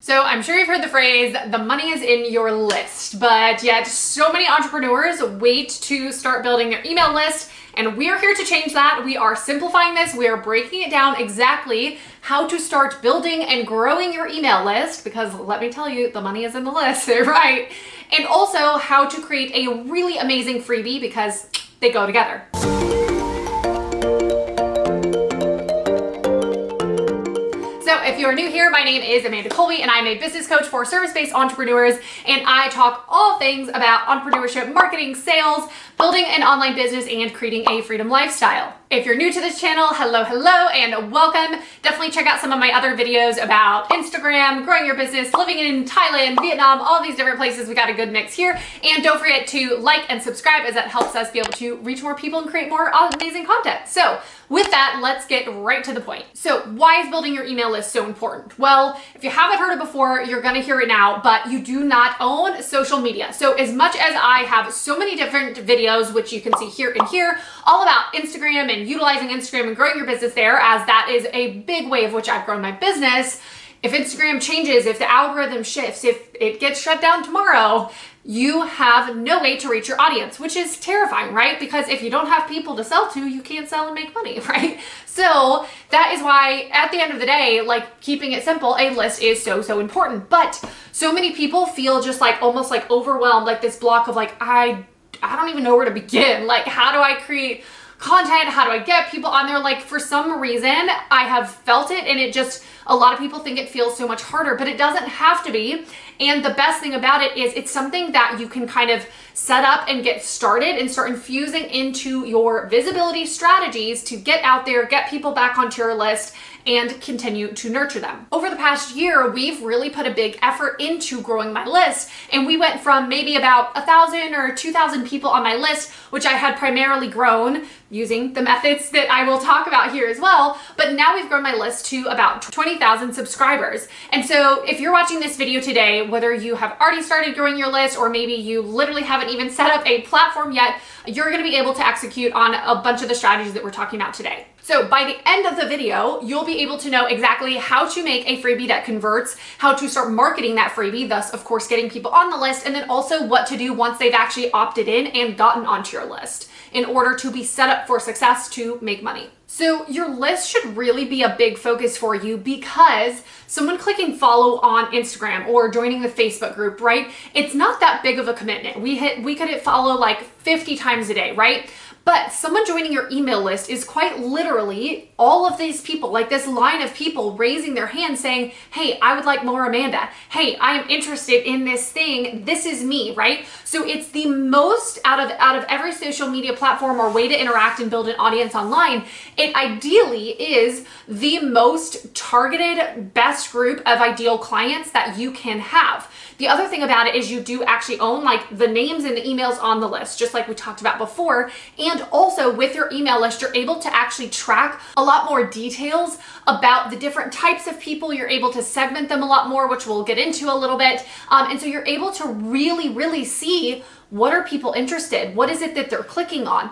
So I'm sure you've heard the phrase, the money is in your list, but yet so many entrepreneurs wait to start building their email list, and we are here to change that. We are simplifying this. We are breaking it down exactly how to start building and growing your email list, because let me tell you, the money is in the list, right? And also how to create a really amazing freebie, because they go together. So if you're new here, my name is Amanda Kolbye and I'm a business coach for service-based entrepreneurs, and I talk all things about entrepreneurship, marketing, sales, building an online business, and creating a freedom lifestyle. If you're new to this channel, hello, and welcome. Definitely check out some of my other videos about Instagram, growing your business, living in Thailand, Vietnam, all these different places. We got a good mix here. And don't forget to like and subscribe, as that helps us be able to reach more people and create more amazing content. So with that, let's get right to the point. So why is building your email list so important? Well, if you haven't heard it before, you're gonna hear it now, but you do not own social media. So as much as I have so many different videos, which you can see here and here, all about Instagram and utilizing Instagram and growing your business there, as that is a big way of which I've grown my business. If Instagram changes, if the algorithm shifts, if it gets shut down tomorrow, you have no way to reach your audience, which is terrifying, right? Because if you don't have people to sell to, you can't sell and make money, right? So that is why at the end of the day, like, keeping it simple, a list is so important. But so many people feel just like almost like overwhelmed, like this block of like, I don't even know where to begin. Like, how do I create content? How do I get people on there? Like, for some reason, I have felt it, and it just, a lot of people think it feels so much harder, but it doesn't have to be. And the best thing about it is it's something that you can kind of set up and get started and start infusing into your visibility strategies to get out there, get people back onto your list, and continue to nurture them. Over the past year, we've really put a big effort into growing my list, and we went from maybe about 1,000 or 2,000 people on my list, which I had primarily grown using the methods that I will talk about here as well. But now we've grown my list to about 20,000 subscribers. And so if you're watching this video today, whether you have already started growing your list or maybe you literally haven't even set up a platform yet, you're gonna be able to execute on a bunch of the strategies that we're talking about today. So by the end of the video, you'll be able to know exactly how to make a freebie that converts, how to start marketing that freebie, thus of course getting people on the list, and then also what to do once they've actually opted in and gotten onto your list in order to be set up for success to make money. So your list should really be a big focus for you, because someone clicking follow on Instagram or joining the Facebook group, right? It's not that big of a commitment. We could hit follow like 50 times a day, right? But someone joining your email list is quite literally all of these people, like this line of people raising their hand saying, hey, I would like more Amanda. Hey, I am interested in this thing. This is me, right? So it's the most out of every social media platform or way to interact and build an audience online. It ideally is the most targeted, best group of ideal clients that you can have. The other thing about it is you do actually own like the names and the emails on the list, just like we talked about before. And also with your email list, you're able to actually track a lot more details about the different types of people. You're able to segment them a lot more, which we'll get into a little bit. And so you're able to really see, what are people interested? What is it that they're clicking on?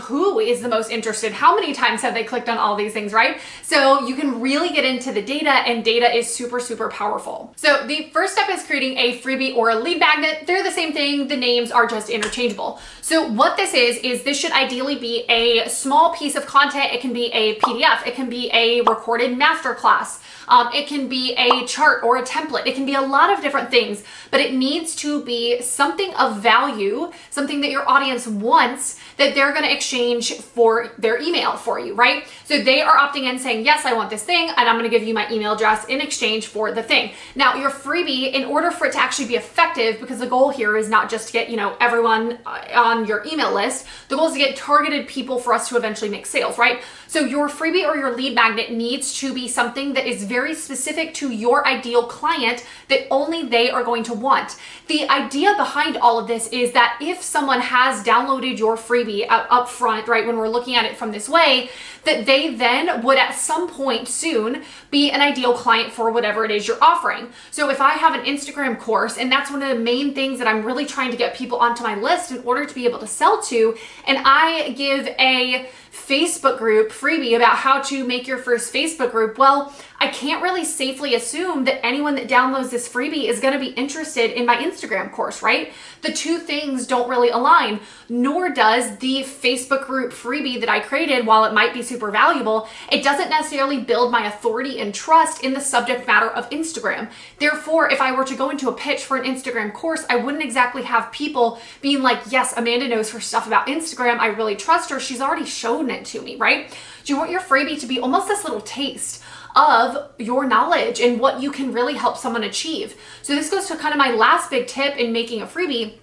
Who is the most interested? How many times have they clicked on all these things, right? So you can really get into the data, and data is super powerful. So the first step is creating a freebie or a lead magnet. They're the same thing. The names are just interchangeable. So what this is this should ideally be a small piece of content. It can be a PDF. It can be a recorded masterclass. It can be a chart or a template. It can be a lot of different things, but it needs to be something of value, something that your audience wants, that they're going to exchange for their email for you, right? So they are opting in saying, yes, I want this thing, and I'm going to give you my email address in exchange for the thing. Now, your freebie, in order for it to actually be effective, because the goal here is not just to get, everyone on your email list, the goal is to get targeted people for us to eventually make sales, right? So your freebie or your lead magnet needs to be something that is very specific to your ideal client that only they are going to want. The idea behind all of this is that if someone has downloaded your freebie up front, right, when we're looking at it from this way, that they then would at some point soon be an ideal client for whatever it is you're offering. So if I have an Instagram course, and that's one of the main things that I'm really trying to get people onto my list in order to be able to sell to, and I give a Facebook group freebie about how to make your first Facebook group, well, I can't really safely assume that anyone that downloads this freebie is going to be interested in my Instagram course, right? The two things don't really align, nor does the Facebook group freebie that I created. While it might be super valuable, it doesn't necessarily build my authority and trust in the subject matter of Instagram. Therefore, if I were to go into a pitch for an Instagram course, I wouldn't exactly have people being like, yes, Amanda knows her stuff about Instagram. I really trust her. She's already shown it to me, right? Do you want your freebie to be almost this little taste of your knowledge and what you can really help someone achieve? So this goes to kind of my last big tip in making a freebie,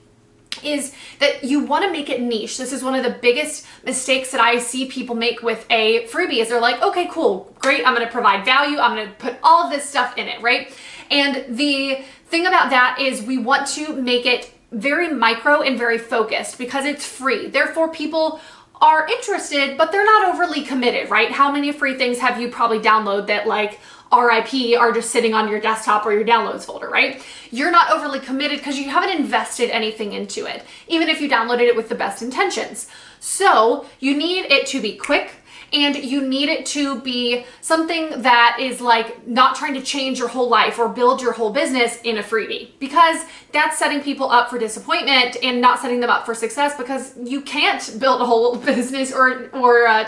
is that you want to make it niche. This is one of the biggest mistakes that I see people make with a freebie, is they're like, okay, cool, great, I'm going to provide value, I'm going to put all of this stuff in it, right? And the thing about that is we want to make it very micro and very focused because it's free. Therefore, people are interested, but they're not overly committed, right? How many free things have you probably downloaded that, like, RIP, are just sitting on your desktop or your downloads folder, right? You're not overly committed because you haven't invested anything into it, even if you downloaded it with the best intentions. So you need it to be quick, and you need it to be something that is like not trying to change your whole life or build your whole business in a freebie, because that's setting people up for disappointment and not setting them up for success, because you can't build a whole business or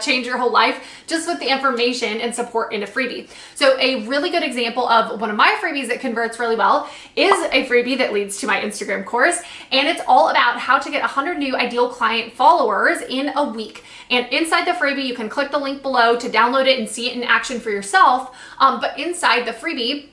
change your whole life just with the information and support in a freebie. So a really good example of one of my freebies that converts really well is a freebie that leads to my Instagram course, and it's all about how to get 100 new ideal client followers in a week. And inside the freebie, you can click the link below to download it and see it in action for yourself. But inside the freebie,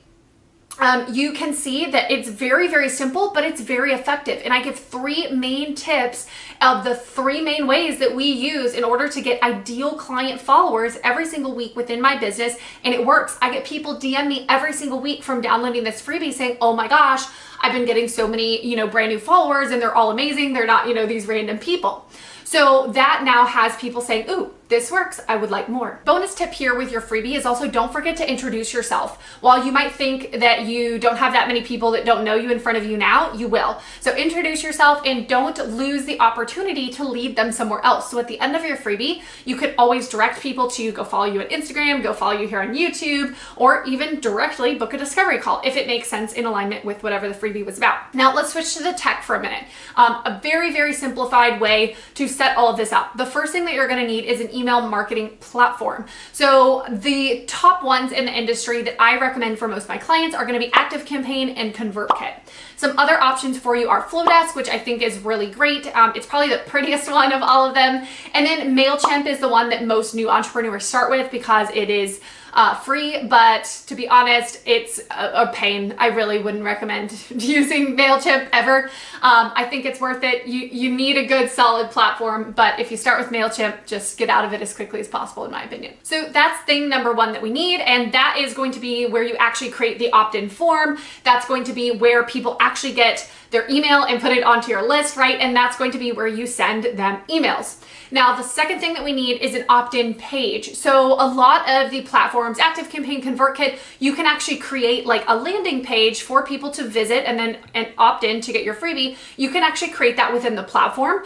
you can see that it's very, very simple, but it's very effective. And I give 3 main tips of the 3 main ways that we use in order to get ideal client followers every single week within my business. And it works. I get people DM me every single week from downloading this freebie saying, oh my gosh, I've been getting so many, brand new followers, and they're all amazing. They're not, these random people. So that now has people saying, ooh, this works, I would like more. Bonus tip here with your freebie is also don't forget to introduce yourself. While you might think that you don't have that many people that don't know you in front of you now, you will. So introduce yourself and don't lose the opportunity to lead them somewhere else. So at the end of your freebie, you could always direct people to go follow you on Instagram, go follow you here on YouTube, or even directly book a discovery call if it makes sense in alignment with whatever the freebie was about. Now let's switch to the tech for a minute. A very, very simplified way to set all of this up. The first thing that you're gonna need is an email marketing platform. So the top ones in the industry that I recommend for most of my clients are going to be ActiveCampaign and ConvertKit. Some other options for you are Flowdesk, which I think is really great. It's probably the prettiest one of all of them. And then MailChimp is the one that most new entrepreneurs start with because it is free, but to be honest, it's a pain. I really wouldn't recommend using MailChimp ever. I think it's worth it. You need a good solid platform, but if you start with MailChimp, just get out of it as quickly as possible, in my opinion. So that's thing number 1 that we need, and that is going to be where you actually create the opt-in form. That's going to be where people actually get their email and put it onto your list, right? And that's going to be where you send them emails. Now, the second thing that we need is an opt-in page. So a lot of the platforms, ActiveCampaign, ConvertKit, you can actually create like a landing page for people to visit and opt in to get your freebie. You can actually create that within the platform.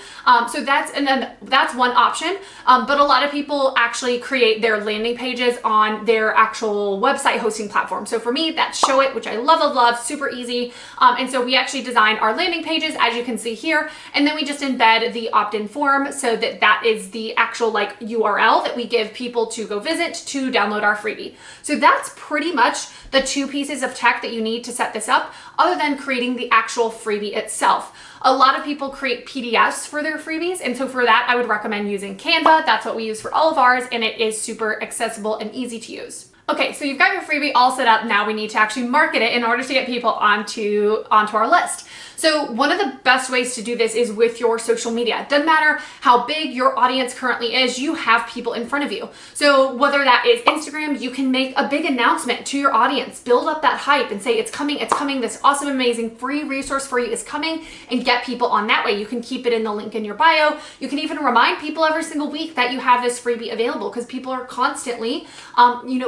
So that's one option. But a lot of people actually create their landing pages on their actual website hosting platform. So for me, that's Showit, which I love, super easy. And so we actually design our landing pages, as you can see here, and then we just embed the opt-in form so that is the actual like URL that we give people to go visit to download our freebie. So that's pretty much the 2 pieces of tech that you need to set this up, other than creating the actual freebie itself. A lot of people create PDFs for their freebies, and so for that, I would recommend using Canva. That's what we use for all of ours, and it is super accessible and easy to use. Okay, so you've got your freebie all set up. Now we need to actually market it in order to get people onto our list. So one of the best ways to do this is with your social media. It doesn't matter how big your audience currently is, you have people in front of you. So whether that is Instagram, you can make a big announcement to your audience, build up that hype and say, it's coming, this awesome, amazing free resource for you is coming, and get people on that way. You can keep it in the link in your bio. You can even remind people every single week that you have this freebie available, because people are constantly,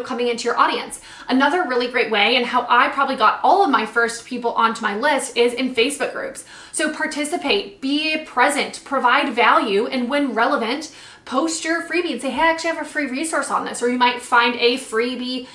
coming into your audience. Another really great way, and how I probably got all of my first people onto my list, is in Facebook groups. So participate, be present, provide value, and when relevant, post your freebie and say, hey, I actually have a free resource on this. Or you might find a freebie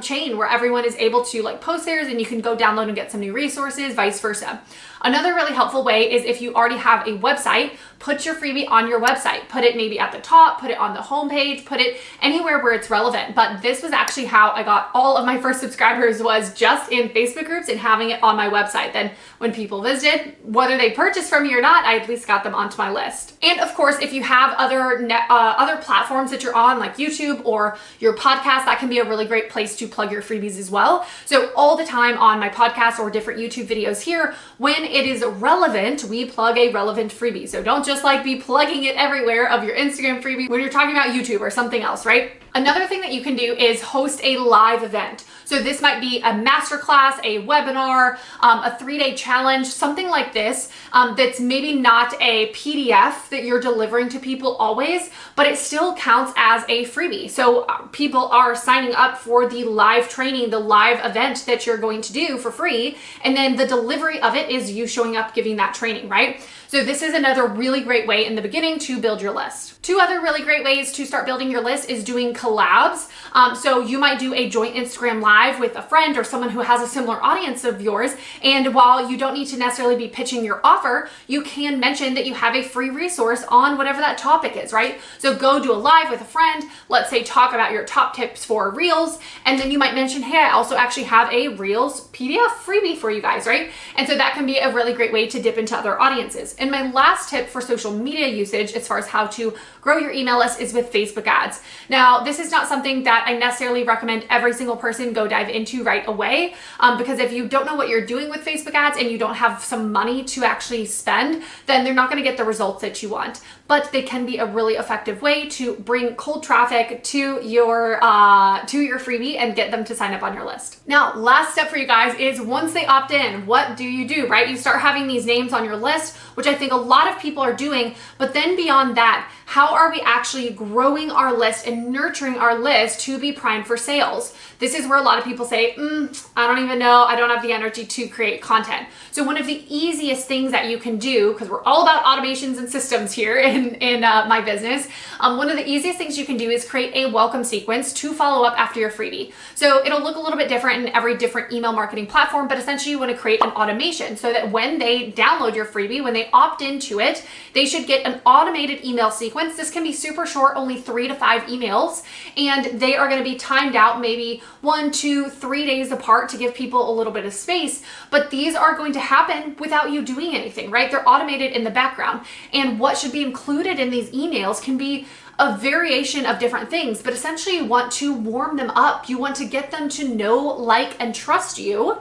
chain where everyone is able to like post theirs and you can go download and get some new resources, vice versa. Another really helpful way is if you already have a website, put your freebie on your website. Put it maybe at the top, put it on the homepage, put it anywhere where it's relevant. But this was actually how I got all of my first subscribers, was just in Facebook groups and having it on my website. Then when people visited, whether they purchased from me or not, I at least got them onto my list. And of course, if you have other platforms that you're on, like YouTube or your podcast, that can be a really great place to plug your freebies as well. So all the time on my podcast or different YouTube videos here, when it is relevant, we plug a relevant freebie. So don't just like be plugging it everywhere of your Instagram freebie when you're talking about YouTube or something else, right? Another thing that you can do is host a live event. So this might be a masterclass, a webinar, a 3-day challenge, something like this, that's maybe not a PDF that you're delivering to people always, but it still counts as a freebie. So people are signing up for the live training, the live event that you're going to do for free. And then the delivery of it is you showing up, giving that training, right? So this is another really great way in the beginning to build your list. 2 other really great ways to start building your list is doing collabs. So you might do a joint Instagram live with a friend or someone who has a similar audience of yours. And while you don't need to necessarily be pitching your offer, you can mention that you have a free resource on whatever that topic is, right? So go do a live with a friend, let's say talk about your top tips for Reels. And then you might mention, hey, I also actually have a Reels PDF freebie for you guys, right? And so that can be a really great way to dip into other audiences. And my last tip for social media usage, as far as how to grow your email list, is with Facebook ads. Now, this is not something that I necessarily recommend every single person go dive into right away, because if you don't know what you're doing with Facebook ads and you don't have some money to actually spend, then they're not going to get the results that you want. But they can be a really effective way to bring cold traffic to your freebie and get them to sign up on your list. Now, last step for you guys is once they opt in, what do you do, right? You start having these names on your list, which I think a lot of people are doing. But then beyond that, how are we actually growing our list and nurturing our list to be primed for sales? This is where a lot of people say, I don't even know, I don't have the energy to create content. So one of the easiest things that you can do, because we're all about automations and systems here in my business, one of the easiest things you can do is create a welcome sequence to follow up after your freebie. So it'll look a little bit different in every different email marketing platform, but essentially you want to create an automation so that when they download your freebie, when they opt into it, they should get an automated email sequence. This can be super short, only 3 to 5 emails, and they are going to be timed out maybe 1, 2, 3 days apart to give people a little bit of space. But these are going to happen without you doing anything, right? They're automated in the background. And what should be included in these emails can be a variation of different things, but essentially you want to warm them up. You want to get them to know, like, and trust you,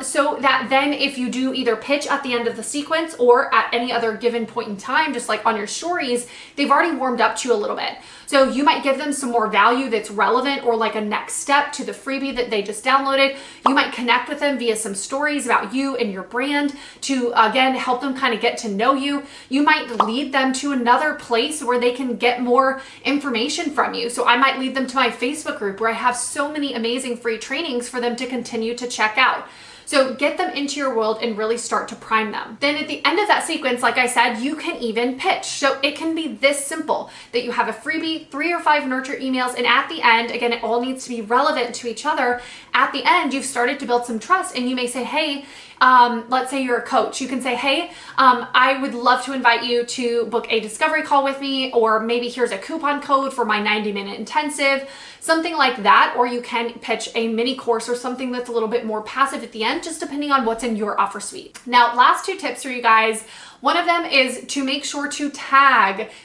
so that then if you do either pitch at the end of the sequence or at any other given point in time, just like on your stories, they've already warmed up to you a little bit. So you might give them some more value that's relevant or like a next step to the freebie that they just downloaded. You might connect with them via some stories about you and your brand to, again, help them kind of get to know you. You might lead them to another place where they can get more information from you. So I might lead them to my Facebook group where I have so many amazing free trainings for them to continue to check out. So get them into your world and really start to prime them. Then at the end of that sequence, like I said, you can even pitch. So it can be this simple, that you have a freebie, 3 or 5 nurture emails, and at the end, again, it all needs to be relevant to each other. At the end, you've started to build some trust, and you may say, hey, let's say you're a coach. You can say, hey, I would love to invite you to book a discovery call with me, or maybe here's a coupon code for my 90-minute intensive, something like that. Or you can pitch a mini course or something that's a little bit more passive at the end, just depending on what's in your offer suite. Now, last 2 tips for you guys. One of them is to make sure to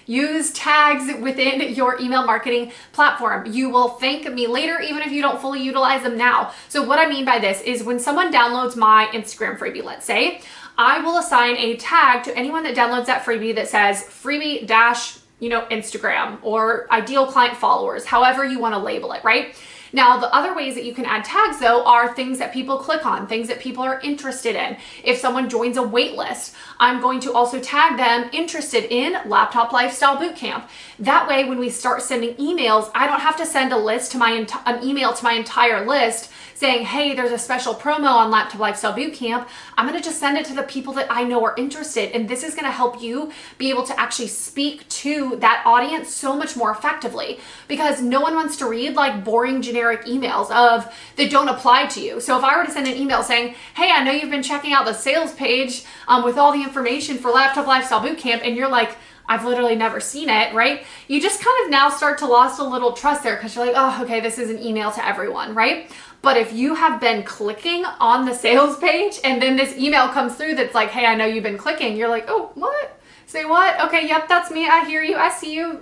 use tags within your email marketing platform. You will thank me later, even if you don't fully utilize them now. So what I mean by this is when someone downloads my Instagram freebie, let's say, I will assign a tag to anyone that downloads that freebie that says freebie dash, Instagram, or ideal client followers, however you want to label it, right? Now, the other ways that you can add tags though are things that people click on, things that people are interested in. If someone joins a wait list, I'm going to also tag them interested in Laptop Lifestyle Bootcamp. That way, when we start sending emails, I don't have to send an email to my entire list saying, hey, there's a special promo on Laptop Lifestyle Bootcamp. I'm gonna just send it to the people that I know are interested. And this is gonna help you be able to actually speak to that audience so much more effectively, because no one wants to read like boring generic emails that don't apply to you. So if I were to send an email saying, hey, I know you've been checking out the sales page with all the information for Laptop Lifestyle Bootcamp, and you're like, I've literally never seen it, right? You just kind of now start to lose a little trust there, because you're like, oh, okay, this is an email to everyone, right? But if you have been clicking on the sales page and then this email comes through that's like, hey, I know you've been clicking, you're like, oh, what? Say what? Okay, yep, that's me. I hear you. I see you.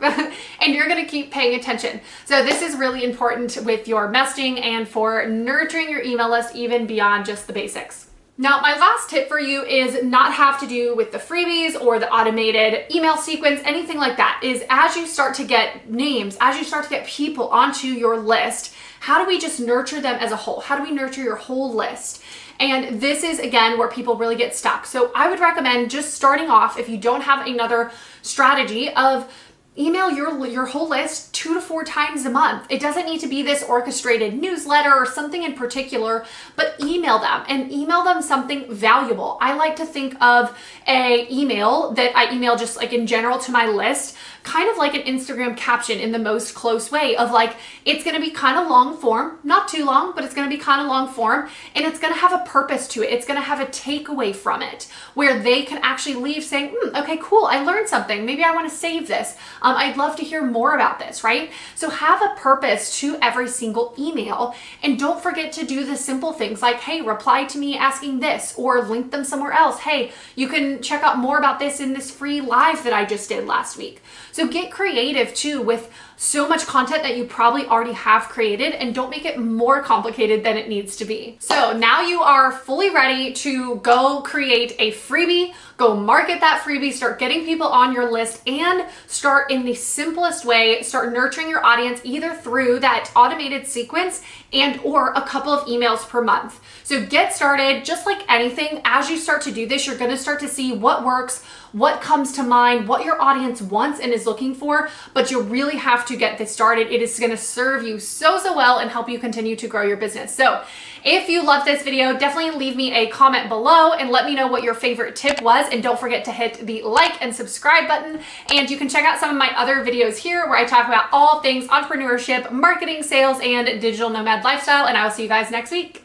And you're going to keep paying attention. So this is really important with your messaging and for nurturing your email list even beyond just the basics. Now, my last tip for you is not have to do with the freebies or the automated email sequence, anything like that, is as you start to get names, as you start to get people onto your list, how do we just nurture them as a whole? How do we nurture your whole list? And this is, again, where people really get stuck. So I would recommend just starting off, if you don't have another strategy, of email your whole list 2 to 4 times a month. It doesn't need to be this orchestrated newsletter or something in particular, but email them and email them something valuable. I like to think of a email that I email just like in general to my list, kind of like an Instagram caption in the most close way of like, it's going to be kind of long form, not too long, but it's going to be kind of long form, and it's going to have a purpose to it. It's going to have a takeaway from it where they can actually leave saying, okay, cool. I learned something. Maybe I want to save this. I'd love to hear more about this, right? So have a purpose to every single email, and don't forget to do the simple things like, hey, reply to me asking this, or link them somewhere else. Hey, you can check out more about this in this free live that I just did last week. So get creative too with so much content that you probably already have created, and don't make it more complicated than it needs to be. So now you are fully ready to go create a freebie, go market that freebie, start getting people on your list, and start in the simplest way, start nurturing your audience either through that automated sequence and or a couple of emails per month. So get started. Just like anything, as you start to do this, you're going to start to see what works, what comes to mind, what your audience wants and is looking for, but you really have to get this started. It is going to serve you so well and help you continue to grow your business. So if you loved this video, definitely leave me a comment below and let me know what your favorite tip was. And don't forget to hit the like and subscribe button. And you can check out some of my other videos here where I talk about all things entrepreneurship, marketing, sales, and digital nomad lifestyle. And I will see you guys next week.